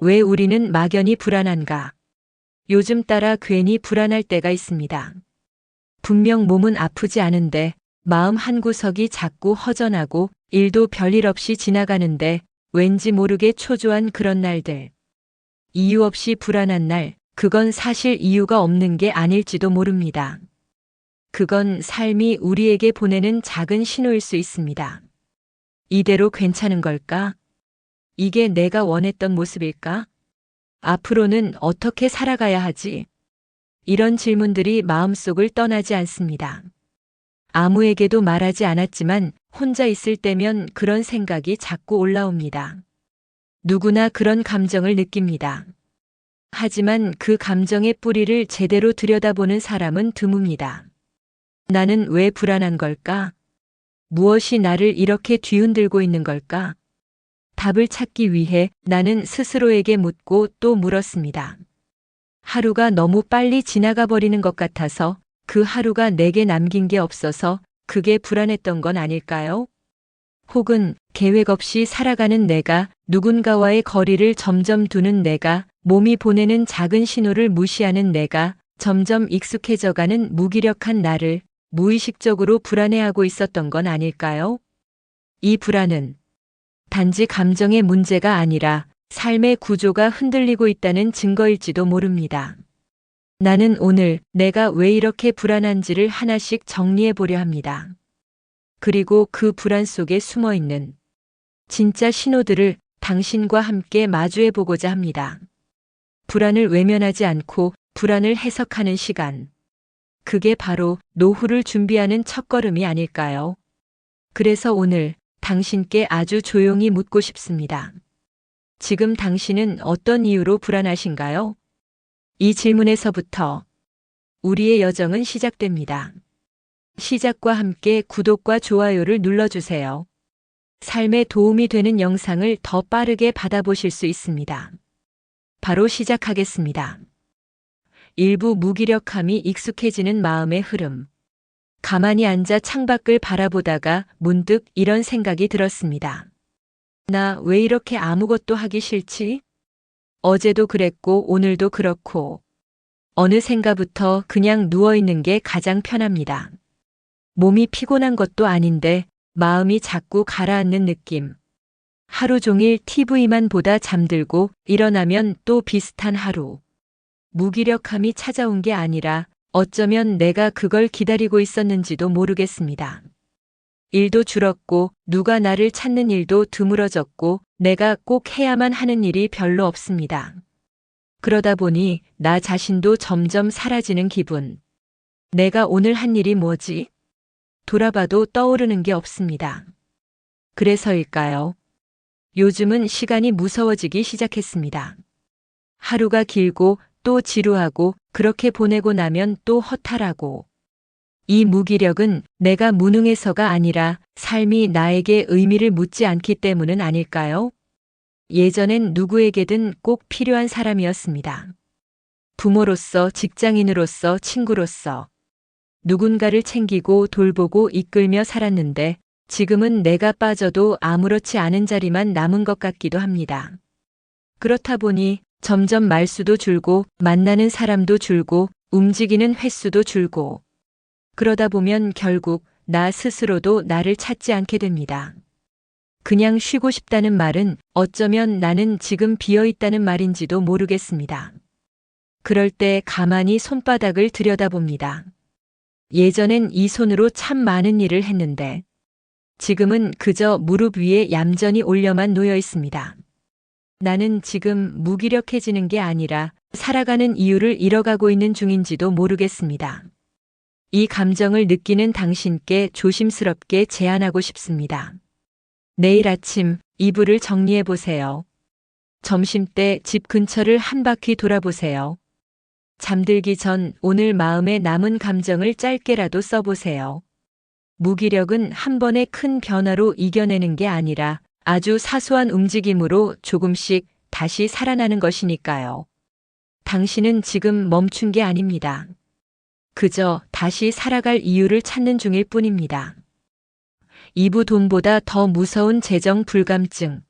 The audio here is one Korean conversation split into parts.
왜 우리는 막연히 불안한가? 요즘 따라 괜히 불안할 때가 있습니다. 분명 몸은 아프지 않은데 마음 한구석이 자꾸 허전하고 일도 별일 없이 지나가는데 왠지 모르게 초조한 그런 날들. 이유 없이 불안한 날, 그건 사실 이유가 없는 게 아닐지도 모릅니다. 그건 삶이 우리에게 보내는 작은 신호일 수 있습니다. 이대로 괜찮은 걸까? 이게 내가 원했던 모습일까? 앞으로는 어떻게 살아가야 하지? 이런 질문들이 마음속을 떠나지 않습니다. 아무에게도 말하지 않았지만 혼자 있을 때면 그런 생각이 자꾸 올라옵니다. 누구나 그런 감정을 느낍니다. 하지만 그 감정의 뿌리를 제대로 들여다보는 사람은 드뭅니다. 나는 왜 불안한 걸까? 무엇이 나를 이렇게 뒤흔들고 있는 걸까? 답을 찾기 위해 나는 스스로에게 묻고 또 물었습니다. 하루가 너무 빨리 지나가 버리는 것 같아서 그 하루가 내게 남긴 게 없어서 그게 불안했던 건 아닐까요? 혹은 계획 없이 살아가는 내가, 누군가와의 거리를 점점 두는 내가, 몸이 보내는 작은 신호를 무시하는 내가, 점점 익숙해져가는 무기력한 나를 무의식적으로 불안해하고 있었던 건 아닐까요? 이 불안은 단지 감정의 문제가 아니라 삶의 구조가 흔들리고 있다는 증거일지도 모릅니다. 나는 오늘 내가 왜 이렇게 불안한지를 하나씩 정리해 보려 합니다. 그리고 그 불안 속에 숨어 있는 진짜 신호들을 당신과 함께 마주해 보고자 합니다. 불안을 외면하지 않고 불안을 해석하는 시간. 그게 바로 노후를 준비하는 첫걸음이 아닐까요? 그래서 오늘 당신께 아주 조용히 묻고 싶습니다. 지금 당신은 어떤 이유로 불안하신가요? 이 질문에서부터 우리의 여정은 시작됩니다. 시작과 함께 구독과 좋아요를 눌러주세요. 삶에 도움이 되는 영상을 더 빠르게 받아보실 수 있습니다. 바로 시작하겠습니다. 일부 무기력함이 익숙해지는 마음의 흐름. 가만히 앉아 창밖을 바라보다가 문득 이런 생각이 들었습니다. 나 왜 이렇게 아무것도 하기 싫지? 어제도 그랬고 오늘도 그렇고 어느샌가부터 그냥 누워있는 게 가장 편합니다. 몸이 피곤한 것도 아닌데 마음이 자꾸 가라앉는 느낌. 하루 종일 TV만 보다 잠들고 일어나면 또 비슷한 하루. 무기력함이 찾아온 게 아니라 어쩌면 내가 그걸 기다리고 있었는지도 모르겠습니다. 일도 줄었고 누가 나를 찾는 일도 드물어졌고 내가 꼭 해야만 하는 일이 별로 없습니다. 그러다 보니 나 자신도 점점 사라지는 기분. 내가 오늘 한 일이 뭐지? 돌아봐도 떠오르는 게 없습니다. 그래서일까요? 요즘은 시간이 무서워지기 시작했습니다. 하루가 길고 또 지루하고 그렇게 보내고 나면 또 허탈하고. 이 무기력은 내가 무능해서가 아니라 삶이 나에게 의미를 묻지 않기 때문은 아닐까요? 예전엔 누구에게든 꼭 필요한 사람이었습니다. 부모로서, 직장인으로서, 친구로서. 누군가를 챙기고 돌보고 이끌며 살았는데 지금은 내가 빠져도 아무렇지 않은 자리만 남은 것 같기도 합니다. 그렇다 보니 점점 말수도 줄고 만나는 사람도 줄고 움직이는 횟수도 줄고 그러다 보면 결국 나 스스로도 나를 찾지 않게 됩니다. 그냥 쉬고 싶다는 말은 어쩌면 나는 지금 비어있다는 말인지도 모르겠습니다. 그럴 때 가만히 손바닥을 들여다봅니다. 예전엔 이 손으로 참 많은 일을 했는데 지금은 그저 무릎 위에 얌전히 올려만 놓여 있습니다. 나는 지금 무기력해지는 게 아니라 살아가는 이유를 잃어가고 있는 중인지도 모르겠습니다. 이 감정을 느끼는 당신께 조심스럽게 제안하고 싶습니다. 내일 아침 이불을 정리해 보세요. 점심때 집 근처를 한 바퀴 돌아보세요. 잠들기 전 오늘 마음에 남은 감정을 짧게라도 써보세요. 무기력은 한 번의 큰 변화로 이겨내는 게 아니라 아주 사소한 움직임으로 조금씩 다시 살아나는 것이니까요. 당신은 지금 멈춘 게 아닙니다. 그저 다시 살아갈 이유를 찾는 중일 뿐입니다. 이부 돈보다 더 무서운 재정 불감증.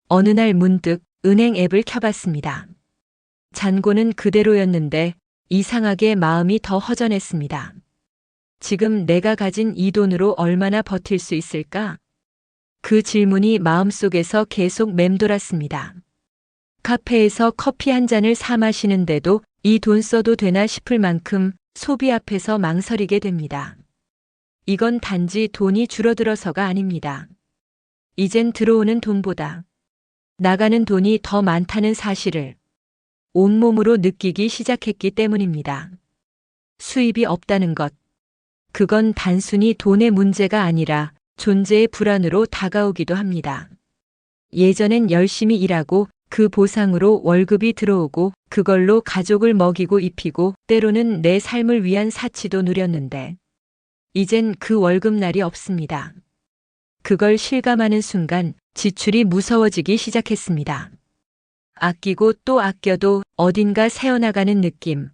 어느 날 문득 은행 앱을 켜봤습니다. 잔고는 그대로였는데 이상하게 마음이 더 허전했습니다. 지금 내가 가진 이 돈으로 얼마나 버틸 수 있을까? 그 질문이 마음속에서 계속 맴돌았습니다. 카페에서 커피 한 잔을 사 마시는데도 이 돈 써도 되나 싶을 만큼 소비 앞에서 망설이게 됩니다. 이건 단지 돈이 줄어들어서가 아닙니다. 이젠 들어오는 돈보다 나가는 돈이 더 많다는 사실을 온몸으로 느끼기 시작했기 때문입니다. 수입이 없다는 것. 그건 단순히 돈의 문제가 아니라 존재의 불안으로 다가오기도 합니다. 예전엔 열심히 일하고 그 보상으로 월급이 들어오고 그걸로 가족을 먹이고 입히고 때로는 내 삶을 위한 사치도 누렸는데 이젠 그 월급날이 없습니다. 그걸 실감하는 순간 지출이 무서워지기 시작했습니다. 아끼고 또 아껴도 어딘가 새어나가는 느낌.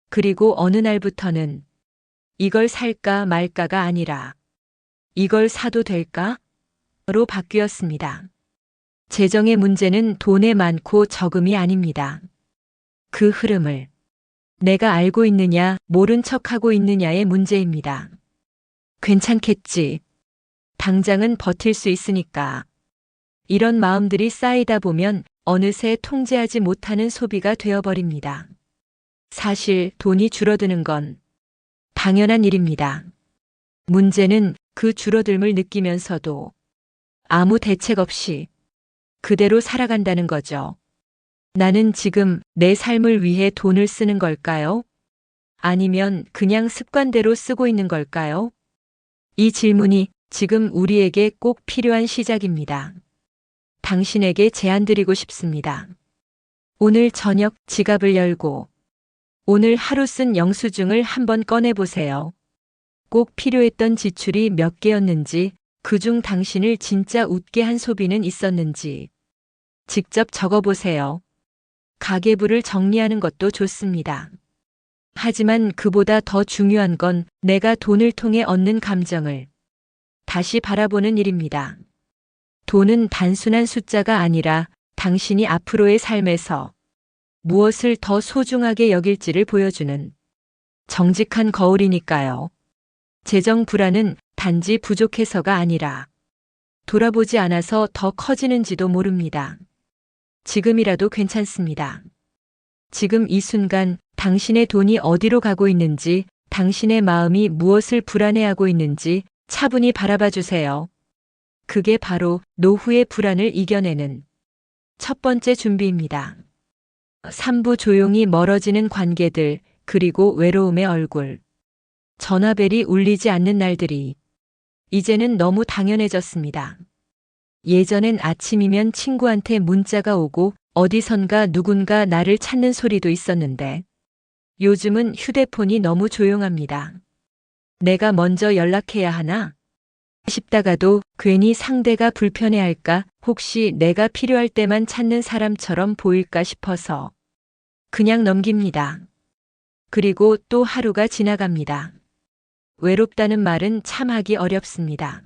그리고 어느 날부터는 이걸 살까 말까가 아니라 이걸 사도 될까? 로 바뀌었습니다. 재정의 문제는 돈에 많고 적음이 아닙니다. 그 흐름을 내가 알고 있느냐, 모른 척하고 있느냐의 문제입니다. 괜찮겠지. 당장은 버틸 수 있으니까. 이런 마음들이 쌓이다 보면 어느새 통제하지 못하는 소비가 되어버립니다. 사실 돈이 줄어드는 건 당연한 일입니다. 문제는 그 줄어듦을 느끼면서도 아무 대책 없이 그대로 살아간다는 거죠. 나는 지금 내 삶을 위해 돈을 쓰는 걸까요? 아니면 그냥 습관대로 쓰고 있는 걸까요? 이 질문이 지금 우리에게 꼭 필요한 시작입니다. 당신에게 제안 드리고 싶습니다. 오늘 저녁 지갑을 열고 오늘 하루 쓴 영수증을 한번 꺼내보세요. 꼭 필요했던 지출이 몇 개였는지, 그중 당신을 진짜 웃게 한 소비는 있었는지 직접 적어보세요. 가계부를 정리하는 것도 좋습니다. 하지만 그보다 더 중요한 건 내가 돈을 통해 얻는 감정을 다시 바라보는 일입니다. 돈은 단순한 숫자가 아니라 당신이 앞으로의 삶에서 무엇을 더 소중하게 여길지를 보여주는 정직한 거울이니까요. 재정 불안은 단지 부족해서가 아니라 돌아보지 않아서 더 커지는지도 모릅니다. 지금이라도 괜찮습니다. 지금 이 순간 당신의 돈이 어디로 가고 있는지, 당신의 마음이 무엇을 불안해하고 있는지 차분히 바라봐 주세요. 그게 바로 노후의 불안을 이겨내는 첫 번째 준비입니다. 3부 조용히 멀어지는 관계들, 그리고 외로움의 얼굴. 전화벨이 울리지 않는 날들이 이제는 너무 당연해졌습니다. 예전엔 아침이면 친구한테 문자가 오고 어디선가 누군가 나를 찾는 소리도 있었는데 요즘은 휴대폰이 너무 조용합니다. 내가 먼저 연락해야 하나 싶다가도 괜히 상대가 불편해할까, 혹시 내가 필요할 때만 찾는 사람처럼 보일까 싶어서 그냥 넘깁니다. 그리고 또 하루가 지나갑니다. 외롭다는 말은 참 하기 어렵습니다.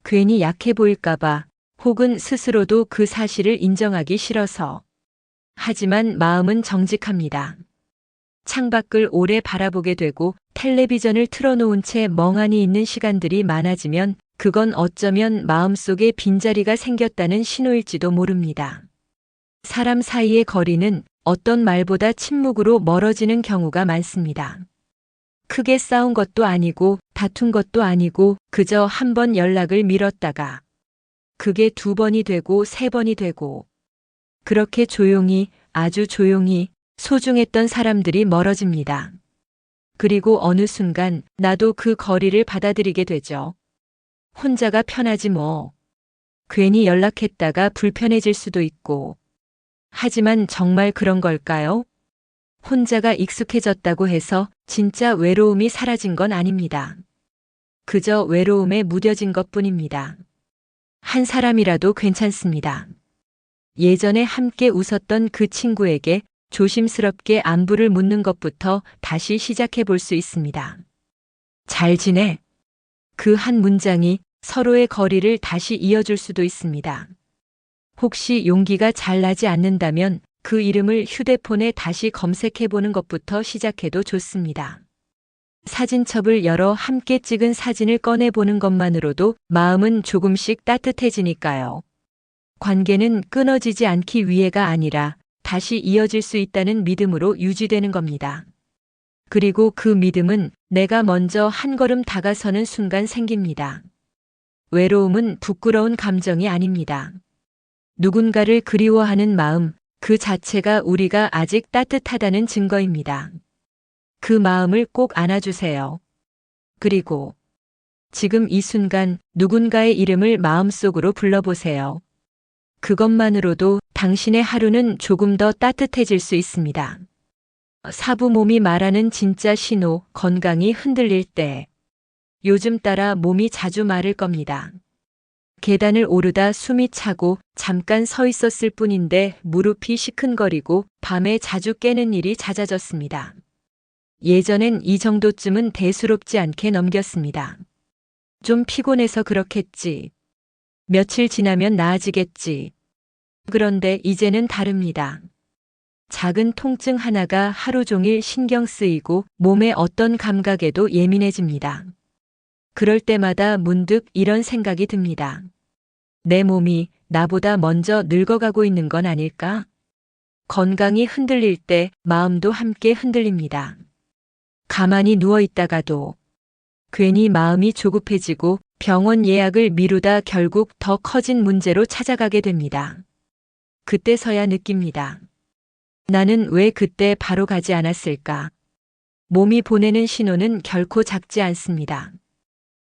괜히 약해 보일까봐, 혹은 스스로도 그 사실을 인정하기 싫어서. 하지만 마음은 정직합니다. 창밖을 오래 바라보게 되고 텔레비전을 틀어놓은 채 멍하니 있는 시간들이 많아지면 그건 어쩌면 마음속에 빈자리가 생겼다는 신호일지도 모릅니다. 사람 사이의 거리는 어떤 말보다 침묵으로 멀어지는 경우가 많습니다. 크게 싸운 것도 아니고 다툰 것도 아니고 그저 한 번 연락을 미뤘다가 그게 2번이 되고 3번이 되고 그렇게 조용히, 아주 조용히 소중했던 사람들이 멀어집니다. 그리고 어느 순간 나도 그 거리를 받아들이게 되죠. 혼자가 편하지 뭐. 괜히 연락했다가 불편해질 수도 있고. 하지만 정말 그런 걸까요? 혼자가 익숙해졌다고 해서 진짜 외로움이 사라진 건 아닙니다. 그저 외로움에 무뎌진 것뿐입니다. 한 사람이라도 괜찮습니다. 예전에 함께 웃었던 그 친구에게 조심스럽게 안부를 묻는 것부터 다시 시작해 볼 수 있습니다. 잘 지내? 그 한 문장이 서로의 거리를 다시 이어줄 수도 있습니다. 혹시 용기가 잘 나지 않는다면 그 이름을 휴대폰에 다시 검색해 보는 것부터 시작해도 좋습니다. 사진첩을 열어 함께 찍은 사진을 꺼내 보는 것만으로도 마음은 조금씩 따뜻해지니까요. 관계는 끊어지지 않기 위해가 아니라 다시 이어질 수 있다는 믿음으로 유지되는 겁니다. 그리고 그 믿음은 내가 먼저 한 걸음 다가서는 순간 생깁니다. 외로움은 부끄러운 감정이 아닙니다. 누군가를 그리워하는 마음, 그 자체가 우리가 아직 따뜻하다는 증거입니다. 그 마음을 꼭 안아주세요. 그리고 지금 이 순간 누군가의 이름을 마음속으로 불러보세요. 그것만으로도 당신의 하루는 조금 더 따뜻해질 수 있습니다. 사부 몸이 말하는 진짜 신호, 건강이 흔들릴 때. 요즘 따라 몸이 자주 마를 겁니다. 계단을 오르다 숨이 차고 잠깐 서 있었을 뿐인데 무릎이 시큰거리고 밤에 자주 깨는 일이 잦아졌습니다. 예전엔 이 정도쯤은 대수롭지 않게 넘겼습니다. 좀 피곤해서 그렇겠지. 며칠 지나면 나아지겠지. 그런데 이제는 다릅니다. 작은 통증 하나가 하루 종일 신경 쓰이고 몸의 어떤 감각에도 예민해집니다. 그럴 때마다 문득 이런 생각이 듭니다. 내 몸이 나보다 먼저 늙어가고 있는 건 아닐까? 건강이 흔들릴 때 마음도 함께 흔들립니다. 가만히 누워 있다가도 괜히 마음이 조급해지고 병원 예약을 미루다 결국 더 커진 문제로 찾아가게 됩니다. 그때서야 느낍니다. 나는 왜 그때 바로 가지 않았을까? 몸이 보내는 신호는 결코 작지 않습니다.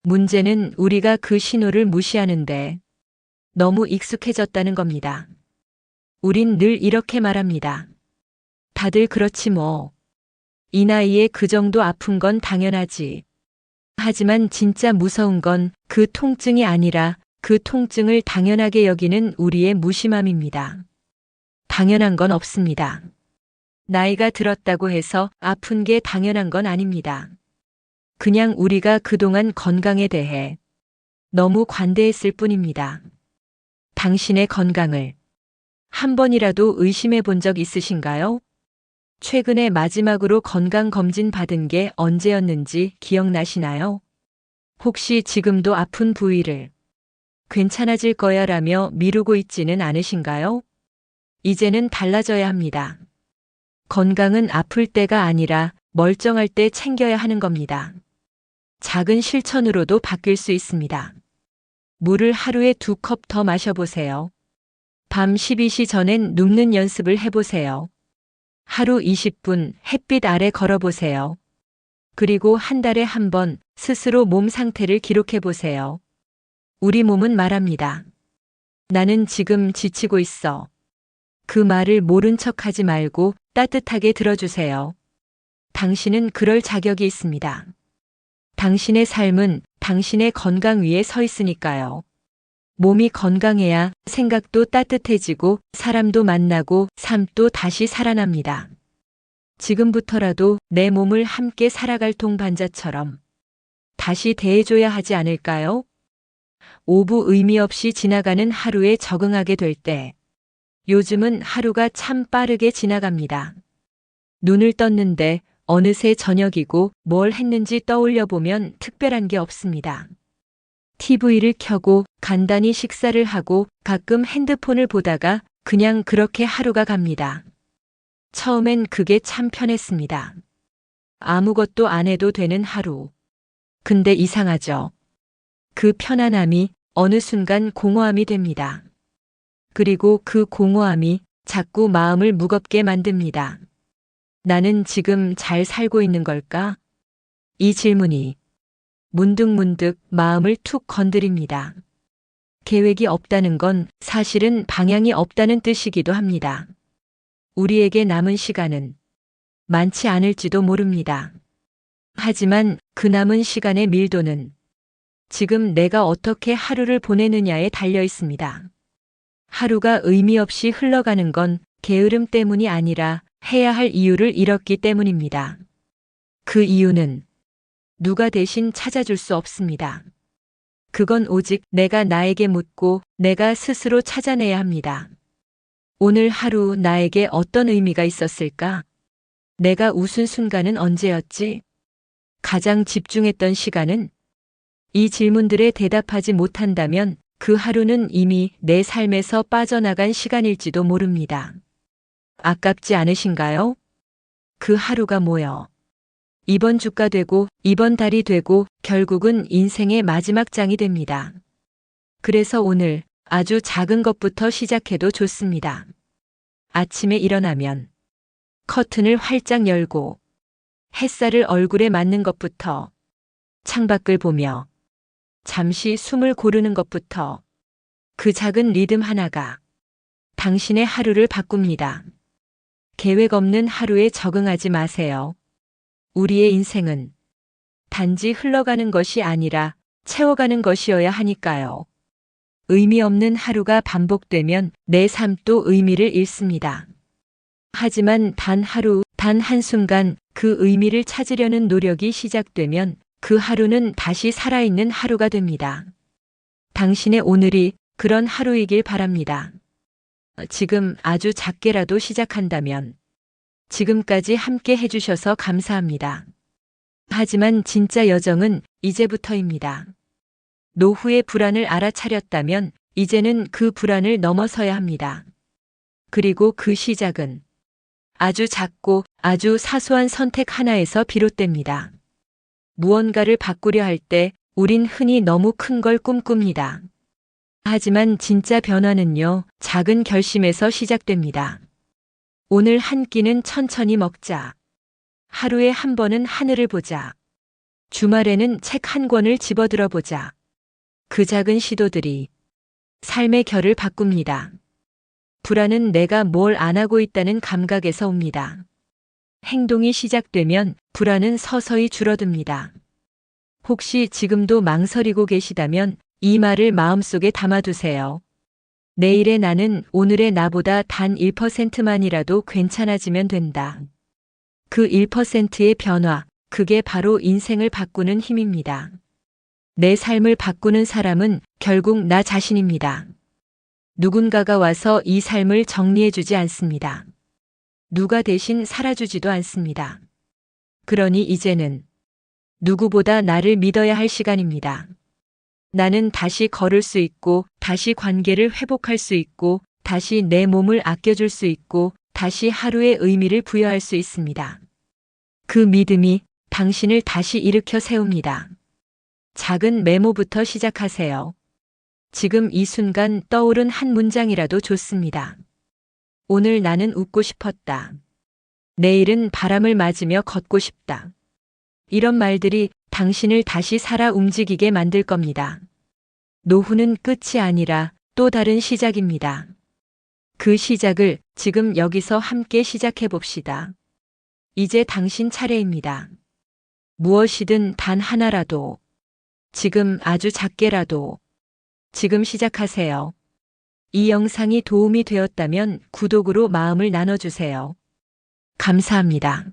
문제는 우리가 그 신호를 무시하는데 너무 익숙해졌다는 겁니다. 우린 늘 이렇게 말합니다. 다들 그렇지 뭐. 이 나이에 그 정도 아픈 건 당연하지. 하지만 진짜 무서운 건 그 통증이 아니라 그 통증을 당연하게 여기는 우리의 무심함입니다. 당연한 건 없습니다. 나이가 들었다고 해서 아픈 게 당연한 건 아닙니다. 그냥 우리가 그동안 건강에 대해 너무 관대했을 뿐입니다. 당신의 건강을 한 번이라도 의심해 본 적 있으신가요? 최근에 마지막으로 건강검진 받은 게 언제였는지 기억나시나요? 혹시 지금도 아픈 부위를 괜찮아질 거야 라며 미루고 있지는 않으신가요? 이제는 달라져야 합니다. 건강은 아플 때가 아니라 멀쩡할 때 챙겨야 하는 겁니다. 작은 실천으로도 바뀔 수 있습니다. 물을 하루에 2컵 더 마셔보세요. 밤 12시 전엔 눕는 연습을 해보세요. 하루 20분 햇빛 아래 걸어보세요. 그리고 한 달에 한 번 스스로 몸 상태를 기록해보세요. 우리 몸은 말합니다. 나는 지금 지치고 있어. 그 말을 모른 척하지 말고 따뜻하게 들어주세요. 당신은 그럴 자격이 있습니다. 당신의 삶은 당신의 건강 위에 서 있으니까요. 몸이 건강해야 생각도 따뜻해지고 사람도 만나고 삶도 다시 살아납니다. 지금부터라도 내 몸을 함께 살아갈 동반자처럼 다시 대해줘야 하지 않을까요? 오부 의미 없이 지나가는 하루에 적응하게 될 때 요즘은 하루가 참 빠르게 지나갑니다. 눈을 떴는데 어느새 저녁이고 뭘 했는지 떠올려 보면 특별한 게 없습니다. TV를 켜고 간단히 식사를 하고 가끔 핸드폰을 보다가 그냥 그렇게 하루가 갑니다. 처음엔 그게 참 편했습니다. 아무것도 안 해도 되는 하루. 근데 이상하죠. 그 편안함이 어느 순간 공허함이 됩니다. 그리고 그 공허함이 자꾸 마음을 무겁게 만듭니다. 나는 지금 잘 살고 있는 걸까? 이 질문이 문득문득 마음을 툭 건드립니다. 계획이 없다는 건 사실은 방향이 없다는 뜻이기도 합니다. 우리에게 남은 시간은 많지 않을지도 모릅니다. 하지만 그 남은 시간의 밀도는 지금 내가 어떻게 하루를 보내느냐에 달려 있습니다. 하루가 의미 없이 흘러가는 건 게으름 때문이 아니라 해야 할 이유를 잃었기 때문입니다. 그 이유는 누가 대신 찾아줄 수 없습니다. 그건 오직 내가 나에게 묻고 내가 스스로 찾아내야 합니다. 오늘 하루 나에게 어떤 의미가 있었을까? 내가 웃은 순간은 언제였지? 가장 집중했던 시간은? 이 질문들에 대답하지 못한다면 그 하루는 이미 내 삶에서 빠져나간 시간일지도 모릅니다. 아깝지 않으신가요? 그 하루가 모여 이번 주가 되고 이번 달이 되고 결국은 인생의 마지막 장이 됩니다. 그래서 오늘 아주 작은 것부터 시작해도 좋습니다. 아침에 일어나면 커튼을 활짝 열고 햇살을 얼굴에 맞는 것부터, 창밖을 보며 잠시 숨을 고르는 것부터, 그 작은 리듬 하나가 당신의 하루를 바꿉니다. 계획 없는 하루에 적응하지 마세요. 우리의 인생은 단지 흘러가는 것이 아니라 채워가는 것이어야 하니까요. 의미 없는 하루가 반복되면 내 삶도 의미를 잃습니다. 하지만 단 하루, 단 한순간 그 의미를 찾으려는 노력이 시작되면 그 하루는 다시 살아있는 하루가 됩니다. 당신의 오늘이 그런 하루이길 바랍니다. 지금 아주 작게라도 시작한다면 지금까지 함께 해주셔서 감사합니다. 하지만 진짜 여정은 이제부터입니다. 노후의 불안을 알아차렸다면 이제는 그 불안을 넘어서야 합니다. 그리고 그 시작은 아주 작고 아주 사소한 선택 하나에서 비롯됩니다. 무언가를 바꾸려 할 때 우린 흔히 너무 큰 걸 꿈꿉니다. 하지만 진짜 변화는요, 작은 결심에서 시작됩니다. 오늘 한 끼는 천천히 먹자. 하루에 한 번은 하늘을 보자. 주말에는 책 한 권을 집어들어 보자. 그 작은 시도들이 삶의 결을 바꿉니다. 불안은 내가 뭘 안 하고 있다는 감각에서 옵니다. 행동이 시작되면 불안은 서서히 줄어듭니다. 혹시 지금도 망설이고 계시다면 이 말을 마음속에 담아두세요. 내일의 나는 오늘의 나보다 단 1%만이라도 괜찮아지면 된다. 그 1%의 변화, 그게 바로 인생을 바꾸는 힘입니다. 내 삶을 바꾸는 사람은 결국 나 자신입니다. 누군가가 와서 이 삶을 정리해주지 않습니다. 누가 대신 살아주지도 않습니다. 그러니 이제는 누구보다 나를 믿어야 할 시간입니다. 나는 다시 걸을 수 있고, 다시 관계를 회복할 수 있고, 다시 내 몸을 아껴줄 수 있고, 다시 하루의 의미를 부여할 수 있습니다. 그 믿음이 당신을 다시 일으켜 세웁니다. 작은 메모부터 시작하세요. 지금 이 순간 떠오른 한 문장이라도 좋습니다. 오늘 나는 웃고 싶었다. 내일은 바람을 맞으며 걷고 싶다. 이런 말들이 당신을 다시 살아 움직이게 만들 겁니다. 노후는 끝이 아니라 또 다른 시작입니다. 그 시작을 지금 여기서 함께 시작해 봅시다. 이제 당신 차례입니다. 무엇이든 단 하나라도, 지금 아주 작게라도, 지금 시작하세요. 이 영상이 도움이 되었다면 구독으로 마음을 나눠주세요. 감사합니다.